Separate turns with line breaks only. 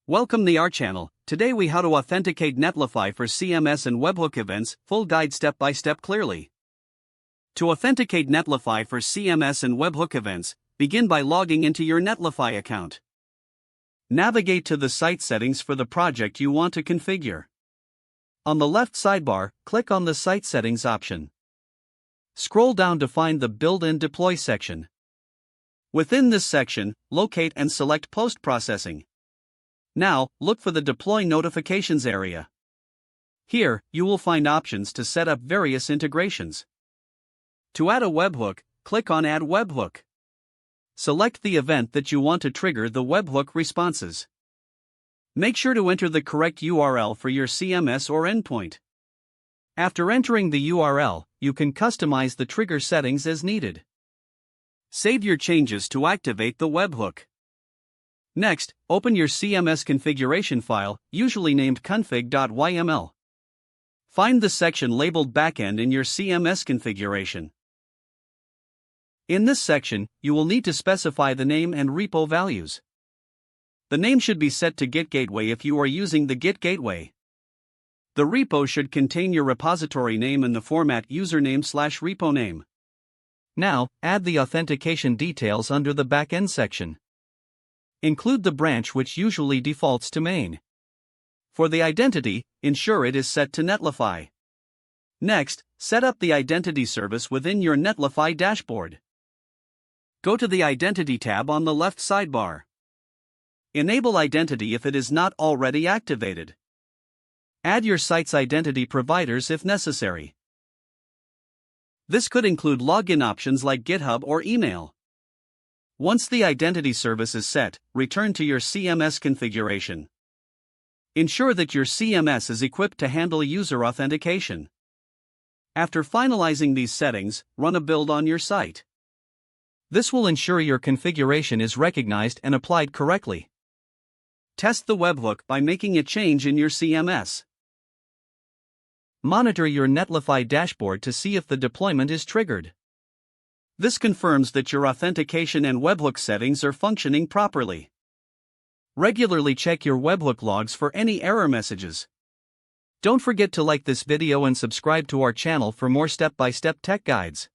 Welcome to our channel. Today we how to authenticate Netlify for CMS and Webhook events, full guide step by step clearly. To authenticate Netlify for CMS and Webhook events, begin by logging into your Netlify account. Navigate to the site settings for the project you want to configure. On the left sidebar, click on the Site Settings option. Scroll down to find the Build and Deploy section. Within this section, locate and select Post Processing. Now, look for the Deploy Notifications area. Here, you will find options to set up various integrations. To add a webhook, click on Add Webhook. Select the event that you want to trigger the webhook responses. Make sure to enter the correct URL for your CMS or endpoint. After entering the URL, you can customize the trigger settings as needed. Save your changes to activate the webhook. Next, open your CMS configuration file, usually named config.yml. Find the section labeled Backend in your CMS configuration. In this section, you will need to specify the name and repo values. The name should be set to Git Gateway if you are using the Git Gateway. The repo should contain your repository name in the format username/repo name. Now, add the authentication details under the Backend section. Include the branch which usually defaults to main. For the identity, ensure it is set to Netlify. Next, set up the identity service within your Netlify dashboard. Go to the Identity tab on the left sidebar. Enable identity if it is not already activated. Add your site's identity providers if necessary. This could include login options like GitHub or email. Once the identity service is set, return to your CMS configuration. Ensure that your CMS is equipped to handle user authentication. After finalizing these settings, run a build on your site. This will ensure your configuration is recognized and applied correctly. Test the webhook by making a change in your CMS. Monitor your Netlify dashboard to see if the deployment is triggered. This confirms that your authentication and webhook settings are functioning properly. Regularly check your webhook logs for any error messages. Don't forget to like this video and subscribe to our channel for more step-by-step tech guides.